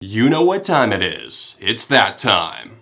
You know what time it is. It's that time.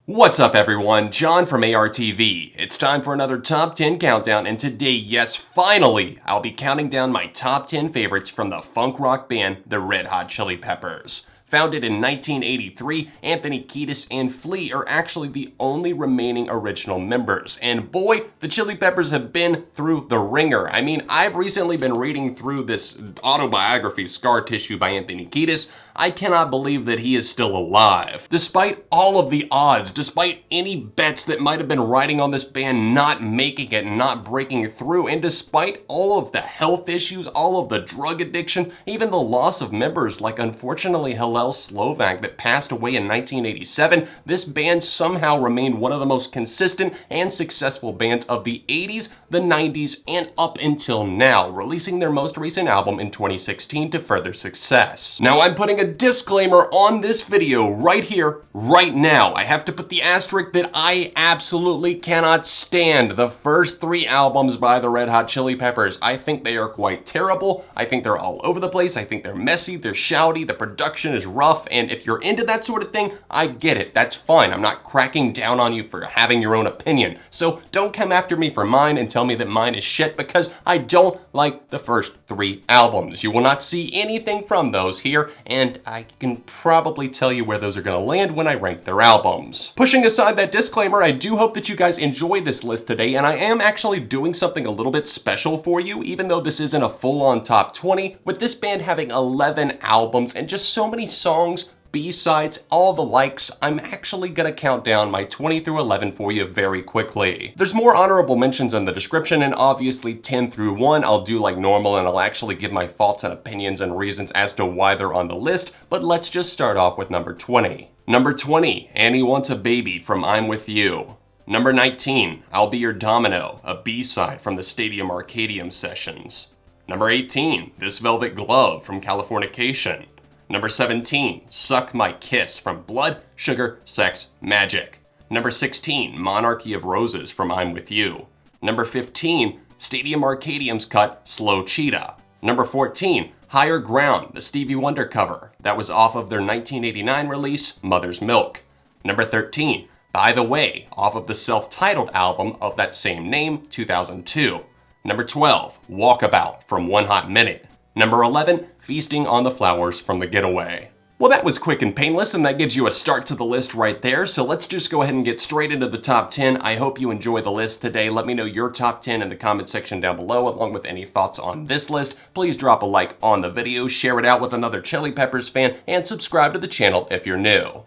What's up everyone, John from ARTV. It's time for another top 10 countdown, and today, yes, finally, I'll be counting down my top 10 favorites from the funk rock band, the Red Hot Chili Peppers. Founded in 1983, Anthony Kiedis and Flea are actually the only remaining original members. And boy, the Chili Peppers have been through the ringer. I mean, I've recently been reading through this autobiography, Scar Tissue by Anthony Kiedis. I cannot believe that he is still alive. Despite all of the odds, despite any bets that might have been riding on this band not making it, not breaking through, and despite all of the health issues, all of the drug addiction, even the loss of members like unfortunately Hillel Slovak that passed away in 1987, this band somehow remained one of the most consistent and successful bands of the 80s, the 90s, and up until now, releasing their most recent album in 2016 to further success. Now I'm putting a disclaimer on this video right here, right now. I have to put the asterisk that I absolutely cannot stand the first three albums by the Red Hot Chili Peppers. I think they are quite terrible. I think they're all over the place. I think they're messy, they're shouty, the production is rough, and if you're into that sort of thing, I get it. That's fine. I'm not cracking down on you for having your own opinion. So don't come after me for mine and tell me that mine is shit, because I don't like the first three albums. You will not see anything from those here, and I can probably tell you where those are going to land when I rank their albums. Pushing aside that disclaimer, I do hope that you guys enjoy this list today, and I am actually doing something a little bit special for you, even though this isn't a full-on top 20, with this band having 11 albums and just so many songs, B-sides, all the likes. I'm actually gonna count down my 20 through 11 for you very quickly. There's more honorable mentions in the description, and obviously 10 through 1 I'll do like normal, and I'll actually give my thoughts and opinions and reasons as to why they're on the list, but let's just start off with number 20. Number 20, Annie Wants a Baby from I'm With You. Number 19, I'll Be Your Domino, a B-side from the Stadium Arcadium sessions. Number 18, This Velvet Glove from Californication. Number 17, Suck My Kiss from Blood, Sugar, Sex, Magic. Number 16, Monarchy of Roses from I'm With You. Number 15, Stadium Arcadium's cut, Slow Cheetah. Number 14, Higher Ground, the Stevie Wonder cover. That was off of their 1989 release, Mother's Milk. Number 13, By the Way, off of the self-titled album of that same name, 2002. Number 12, Walkabout from One Hot Minute. Number 11, Feasting on the Flowers from The Getaway. Well, that was quick and painless, and that gives you a start to the list right there, so let's just go ahead and get straight into the top 10. I hope you enjoy the list today. Let me know your top 10 in the comment section down below, along with any thoughts on this list. Please drop a like on the video, share it out with another Chili Peppers fan, and subscribe to the channel if you're new.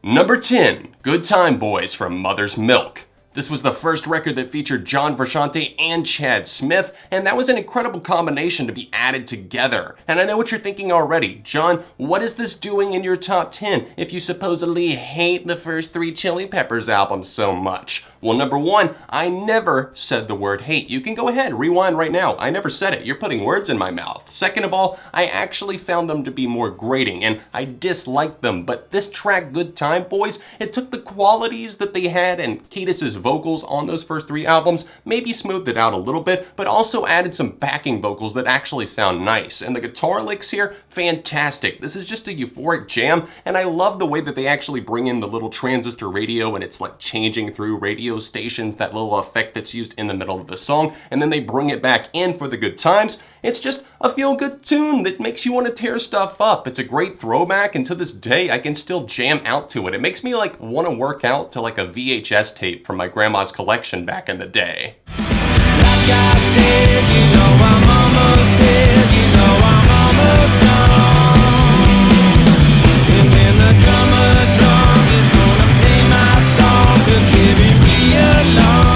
Number 10, Good Time Boys from Mother's Milk. This was the first record that featured John Frusciante and Chad Smith, and that was an incredible combination to be added together. And I know what you're thinking already. John, what is this doing in your top 10 if you supposedly hate the first three Chili Peppers albums so much? Well, number one, I never said the word hate. You can go ahead, rewind right now. I never said it. You're putting words in my mouth. Second of all, I actually found them to be more grating, and I disliked them. But this track, Good Time Boys, it took the qualities that they had and Kiedis' vocals on those first three albums, maybe smoothed it out a little bit, but also added some backing vocals that actually sound nice. And the guitar licks here, fantastic. This is just a euphoric jam, and I love the way that they actually bring in the little transistor radio, and it's like changing through radio stations, that little effect that's used in the middle of the song, and then they bring it back in for the good times. It's just a feel-good tune that makes you want to tear stuff up. It's a great throwback, and to this day, I can still jam out to it. It makes me like want to work out to like a VHS tape from my grandma's collection back in the day. Like I said, you know I'm almost dead, you know I'm almost gone. And when the drummer drums is gonna play my song to carry me along.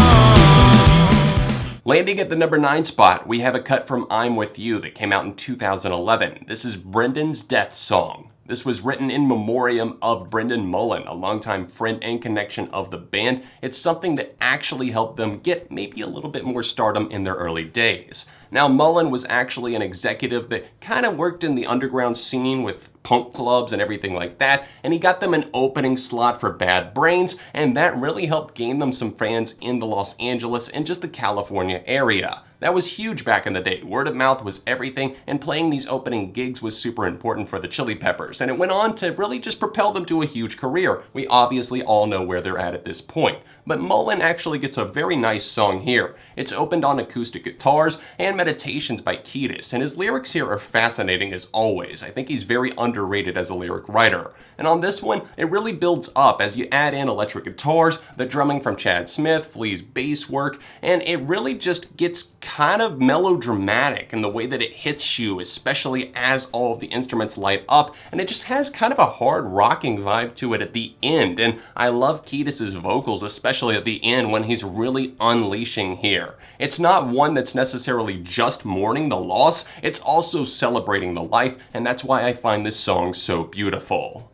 Landing at the number 9 spot, we have a cut from I'm With You that came out in 2011. This is Brendan's Death Song. This was written in memoriam of Brendan Mullen, a longtime friend and connection of the band. It's something that actually helped them get maybe a little bit more stardom in their early days. Now, Mullen was actually an executive that kind of worked in the underground scene with punk clubs and everything like that, and he got them an opening slot for Bad Brains, and that really helped gain them some fans in the Los Angeles and just the California area. That was huge back in the day. Word of mouth was everything, and playing these opening gigs was super important for the Chili Peppers, and it went on to really just propel them to a huge career. We obviously all know where they're at this point. But Mullen actually gets a very nice song here. It's opened on acoustic guitars and Meditations by Kiedis, and his lyrics here are fascinating as always. I think he's very underrated as a lyric writer. And on this one, it really builds up as you add in electric guitars, the drumming from Chad Smith, Flea's bass work, and it really just gets kind of melodramatic in the way that it hits you, especially as all of the instruments light up, and it just has kind of a hard rocking vibe to it at the end. And I love Kiedis' vocals, especially at the end when he's really unleashing here. It's not one that's necessarily just mourning the loss, it's also celebrating the life, and that's why I find this song so beautiful.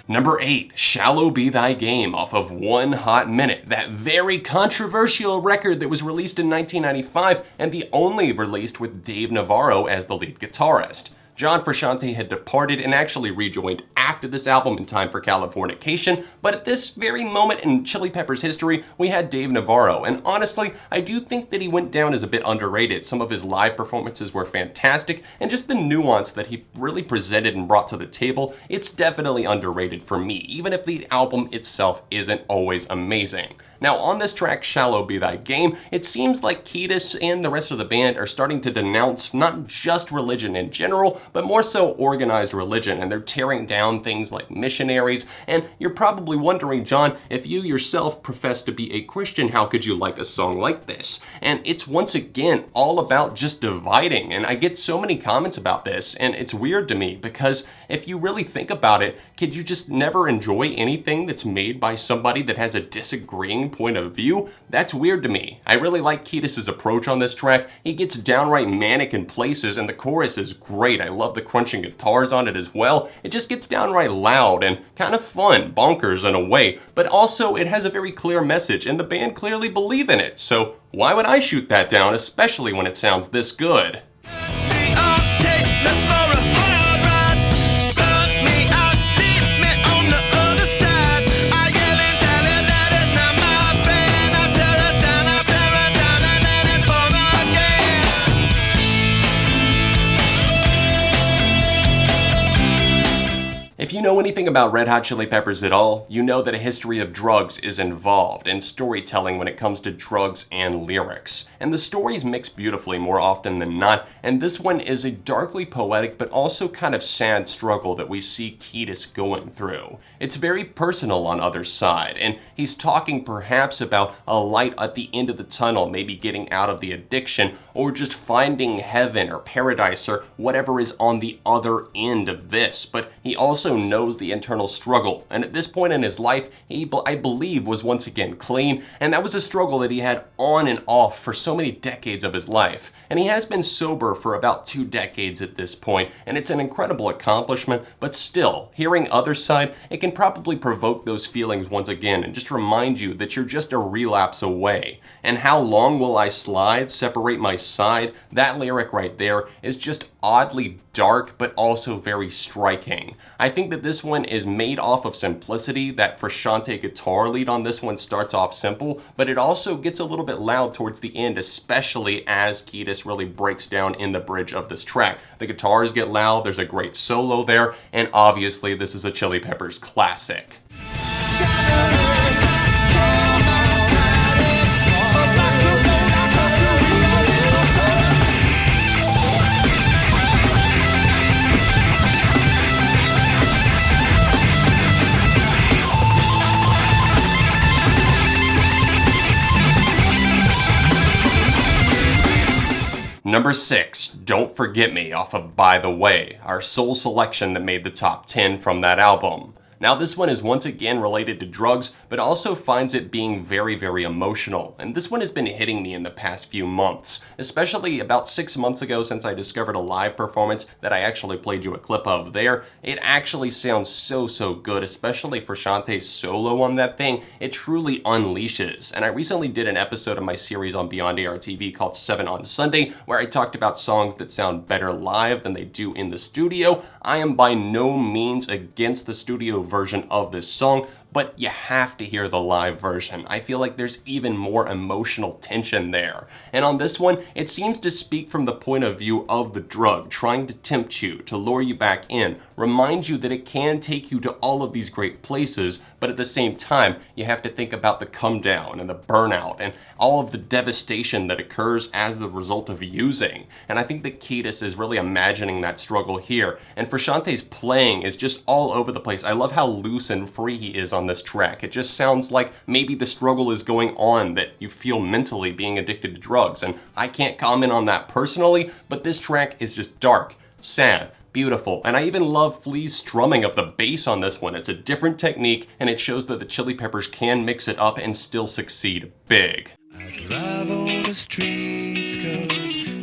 Number 8, Shallow Be Thy Game off of One Hot Minute, that very controversial record that was released in 1995 and the only released with Dave Navarro as the lead guitarist. John Frusciante had departed and actually rejoined after this album in time for Californication, but at this very moment in Chili Peppers history, we had Dave Navarro, and honestly, I do think that he went down as a bit underrated. Some of his live performances were fantastic, and just the nuance that he really presented and brought to the table, it's definitely underrated for me, even if the album itself isn't always amazing. Now, on this track, Shallow Be Thy Game, it seems like Kiedis and the rest of the band are starting to denounce not just religion in general, but more so organized religion, and they're tearing down things like missionaries. And you're probably wondering, John, if you yourself profess to be a Christian, how could you like a song like this? And it's once again all about just dividing, and I get so many comments about this, and it's weird to me because if you really think about it, could you just never enjoy anything that's made by somebody that has a disagreeing point of view? That's weird to me. I really like Kiedis' approach on this track. He gets downright manic in places, and the chorus is great. I love the crunching guitars on it as well. It just gets downright loud and kind of fun, bonkers in a way, but also it has a very clear message, and the band clearly believe in it. So why would I shoot that down, especially when it sounds this good? If you know anything about Red Hot Chili Peppers at all, you know that a history of drugs is involved in storytelling when it comes to drugs and lyrics. And the stories mix beautifully more often than not, and this one is a darkly poetic but also kind of sad struggle that we see Kiedis going through. It's very personal on Other Side, and he's talking perhaps about a light at the end of the tunnel, maybe getting out of the addiction, or just finding heaven or paradise or whatever is on the other end of this. But he also knows the internal struggle, and at this point in his life, he, I believe, was once again clean, and that was a struggle that he had on and off for so many decades of his life. And he has been sober for about 2 decades at this point, and it's an incredible accomplishment, but still, hearing Other Side, it can probably provoke those feelings once again and just remind you that you're just a relapse away. And how long will I slide, separate my side? That lyric right there is just oddly dark, but also very striking. I think that this one is made off of simplicity. That Frusciante guitar lead on this one starts off simple, but it also gets a little bit loud towards the end, especially as Kiedis really breaks down in the bridge of this track. The guitars get loud, there's a great solo there, and obviously this is a Chili Peppers classic. number 6, Don't Forget Me off of By the Way, our sole selection that made the top 10 from that album. Now this one is once again related to drugs, but also finds it being very, very emotional. And this one has been hitting me in the past few months, especially about 6 months ago since I discovered a live performance that I actually played you a clip of there. It actually sounds so good, especially for Shantae's solo on that thing. It truly unleashes. And I recently did an episode of my series on Beyond ARTV called 7 on Sunday, where I talked about songs that sound better live than they do in the studio. I am by no means against the studio version of this song, but you have to hear the live version. I feel like there's even more emotional tension there. And on this one, it seems to speak from the point of view of the drug, trying to tempt you, to lure you back in, remind you that it can take you to all of these great places, but at the same time, you have to think about the come down and the burnout and all of the devastation that occurs as the result of using. And I think that Kiedis is really imagining that struggle here. And for Shantae's playing is just all over the place. I love how loose and free he is on this track. It just sounds like maybe the struggle is going on that you feel mentally being addicted to drugs. And I can't comment on that personally, but this track is just dark, sad, beautiful, and I even love Flea's strumming of the bass on this one. It's a different technique, and it shows that the Chili Peppers can mix it up and still succeed big. I drive on the streets 'cause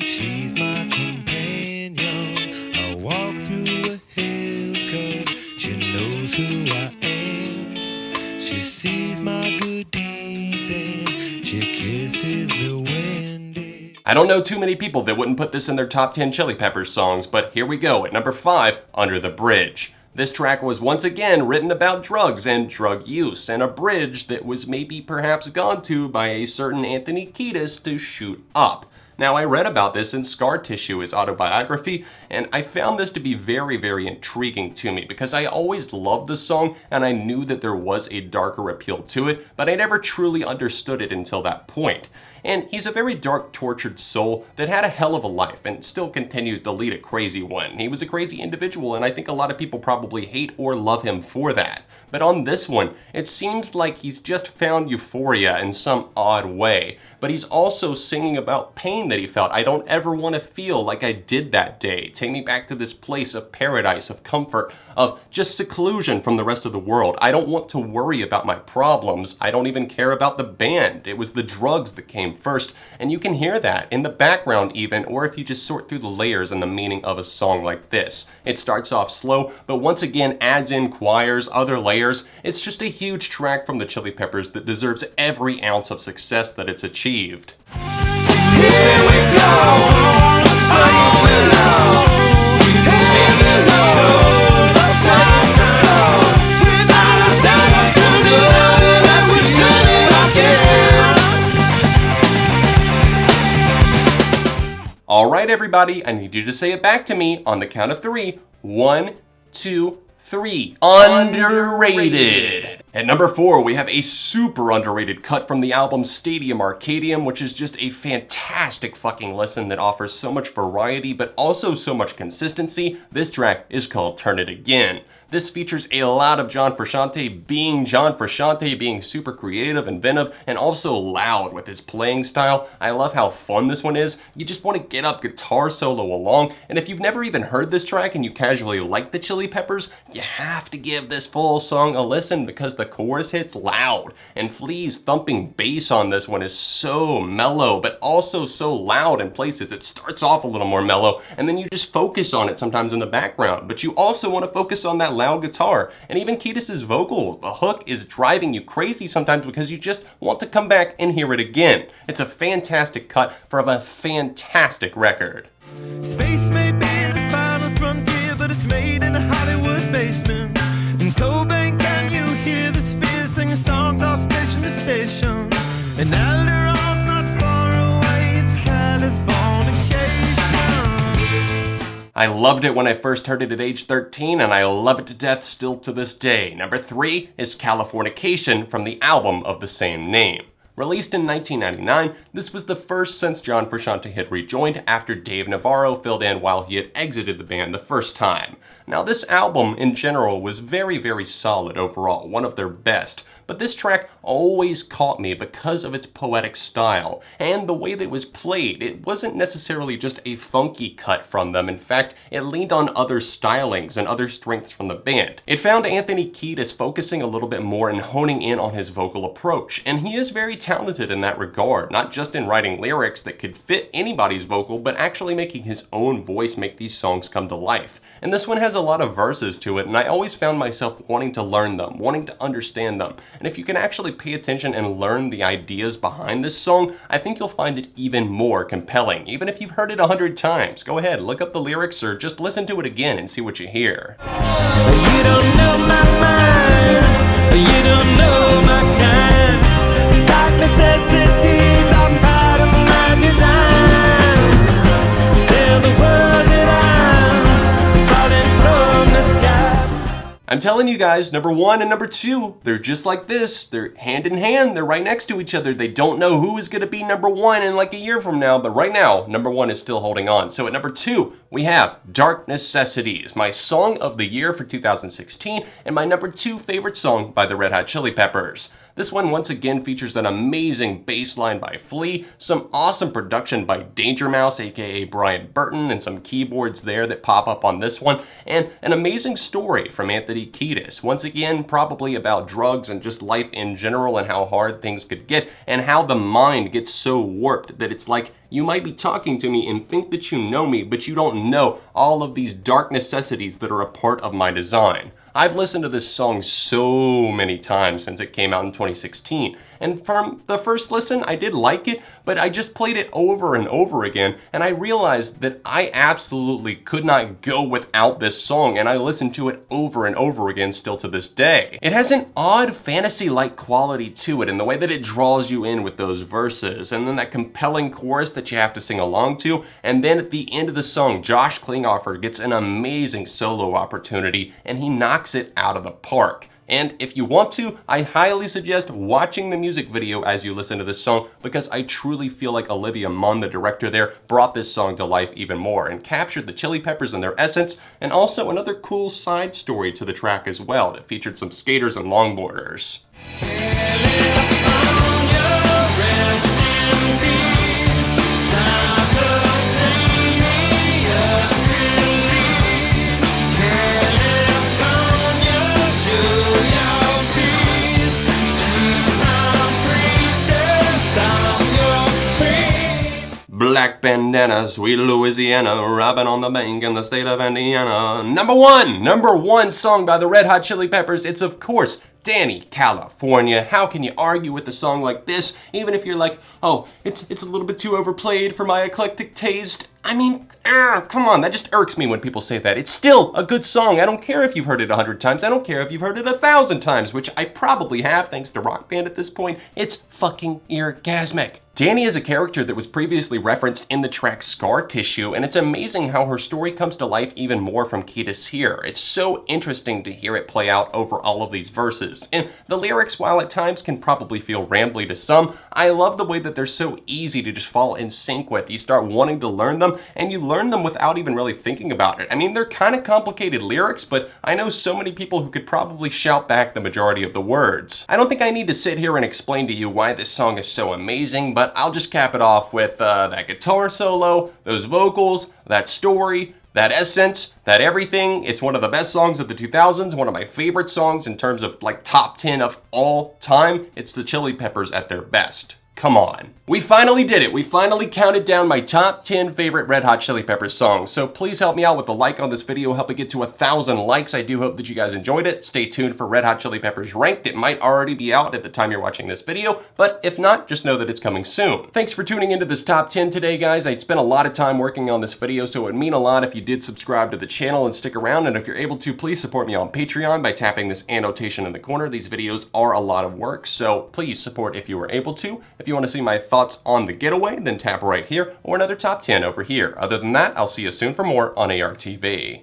she's my companion. I walk through the hills 'cause she knows who I am. She sees my good deeds and she kisses the wind. I don't know too many people that wouldn't put this in their top 10 Chili Peppers songs, but here we go at number 5, Under the Bridge. This track was once again written about drugs and drug use, and a bridge that was maybe perhaps gone to by a certain Anthony Kiedis to shoot up. Now, I read about this in Scar Tissue, his autobiography, and I found this to be very, very intriguing to me because I always loved the song and I knew that there was a darker appeal to it, but I never truly understood it until that point. And he's a very dark, tortured soul that had a hell of a life and still continues to lead a crazy one. He was a crazy individual, and I think a lot of people probably hate or love him for that. But on this one, it seems like he's just found euphoria in some odd way. But he's also singing about pain that he felt. I don't ever want to feel like I did that day. Take me back to this place of paradise, of comfort, of just seclusion from the rest of the world. I don't want to worry about my problems. I don't even care about the band. It was the drugs that came first. And you can hear that in the background even, or if you just sort through the layers and the meaning of a song like this. It starts off slow, but once again adds in choirs, other layers. It's just a huge track from the Chili Peppers that deserves every ounce of success that it's achieved. Here we go, so you will know. Here we go, so you know. Without a doubt, to know that we did it again. Alright everybody, I need you to say it back to me on the count of 3. 1, 2, 3. Underrated! At number 4, we have a super underrated cut from the album Stadium Arcadium, which is just a fantastic fucking listen that offers so much variety, but also so much consistency. This track is called Turn It Again. This features a lot of John Frusciante being John Frusciante, being super creative, inventive, and also loud with his playing style. I love how fun this one is. You just want to get up guitar solo along, and if you've never even heard this track and you casually like the Chili Peppers, you have to give this full song a listen because the chorus hits loud, and Flea's thumping bass on this one is so mellow, but also so loud in places. It starts off a little more mellow, and then you just focus on it sometimes in the background, but you also want to focus on that loud guitar, and even Kiedis' vocals. The hook is driving you crazy sometimes because you just want to come back and hear it again. It's a fantastic cut from a fantastic record. Space may be the final frontier, but it's made in a Hollywood basement. In Cobain, can you hear the sphere singing songs off station to station? And Alderon's not far away, it's Californication. I loved it when I first heard it at age 13, and I love it to death still to this day. Number 3 is Californication from the album of the same name. Released in 1999, this was the first since John Frusciante had rejoined after Dave Navarro filled in while he had exited the band the first time. Now this album in general was very, very solid overall, one of their best, but this track always caught me because of its poetic style and the way that it was played. It wasn't necessarily just a funky cut from them. In fact, it leaned on other stylings and other strengths from the band. It found Anthony Kiedis focusing a little bit more and honing in on his vocal approach, and he is very talented in that regard, not just in writing lyrics that could fit anybody's vocal, but actually making his own voice make these songs come to life. And this one has a lot of verses to it, and I always found myself wanting to learn them, wanting to understand them. And if you can actually pay attention and learn the ideas behind this song, I think you'll find it even more compelling. Even if you've heard it 100 times, go ahead, look up the lyrics or just listen to it again and see what you hear. You don't know my mind, you don't know my kind. Dark necessities are part of my design. Tell the world that I'm falling from the sky. I'm telling you guys, number 1 and number 2, they're just like this. They're hand in hand. They're right next to each other. They don't know who is going to be number 1 in like a year from now, but right now, number 1 is still holding on. So at number 2, we have Dark Necessities, my song of the year for 2016, and my number 2 favorite song by the Red Hot Chili Peppers. This one once again features an amazing bass line by Flea, some awesome production by Danger Mouse, aka Brian Burton, and some keyboards there that pop up on this one, and an amazing story from Anthony Kiedis. Once again, probably about drugs and just life in general and how hard things could get, and how the mind gets so warped that it's like you might be talking to me and think that you know me, but you don't know all of these dark necessities that are a part of my design. I've listened to this song so many times since it came out in 2016, and from the first listen, I did like it, but I just played it over and over again, and I realized that I absolutely could not go without this song, and I listen to it over and over again still to this day. It has an odd fantasy-like quality to it in the way that it draws you in with those verses, and then that compelling chorus that you have to sing along to, and then at the end of the song, Josh Klinghoffer gets an amazing solo opportunity, and he knocks it out of the park. And if you want to, I highly suggest watching the music video as you listen to this song, because I truly feel like Olivia Munn, the director there, brought this song to life even more and captured the Chili Peppers and their essence, and also another cool side story to the track as well that featured some skaters and longboarders. Black bandanas, sweet Louisiana, robbing on the bank in the state of Indiana. Number one song by the Red Hot Chili Peppers. It's of course Danny, California. How can you argue with a song like this, even if you're like, oh, it's a little bit too overplayed for my eclectic taste? I mean, come on, that just irks me when people say that. It's still a good song. I don't care if you've heard it 100 times. I don't care if you've heard it 1,000 times, which I probably have thanks to Rock Band at this point. It's fucking eargasmic. Danny is a character that was previously referenced in the track Scar Tissue, and it's amazing how her story comes to life even more from Kiedis here. It's so interesting to hear it play out over all of these verses. And the lyrics, while at times can probably feel rambly to some, I love the way that they're so easy to just fall in sync with. You start wanting to learn them, and you learn them without even really thinking about it. I mean, they're kind of complicated lyrics, but I know so many people who could probably shout back the majority of the words. I don't think I need to sit here and explain to you why this song is so amazing, but I'll just cap it off with that guitar solo, those vocals, that story, that essence, that everything. It's one of the best songs of the 2000s, one of my favorite songs in terms of like top 10 of all time. It's the Chili Peppers at their best. Come on. We finally did it. We finally counted down my top 10 favorite Red Hot Chili Peppers songs. So please help me out with a like on this video, help it get to 1,000 likes. I do hope that you guys enjoyed it. Stay tuned for Red Hot Chili Peppers Ranked. It might already be out at the time you're watching this video, but if not, just know that it's coming soon. Thanks for tuning into this top 10 today, guys. I spent a lot of time working on this video, so it would mean a lot if you did subscribe to the channel and stick around. And if you're able to, please support me on Patreon by tapping this annotation in the corner. These videos are a lot of work, so please support if you are able to. If you want to see my thoughts on the getaway, then tap right here, or another top 10 over here. Other than that, I'll see you soon for more on ARTV.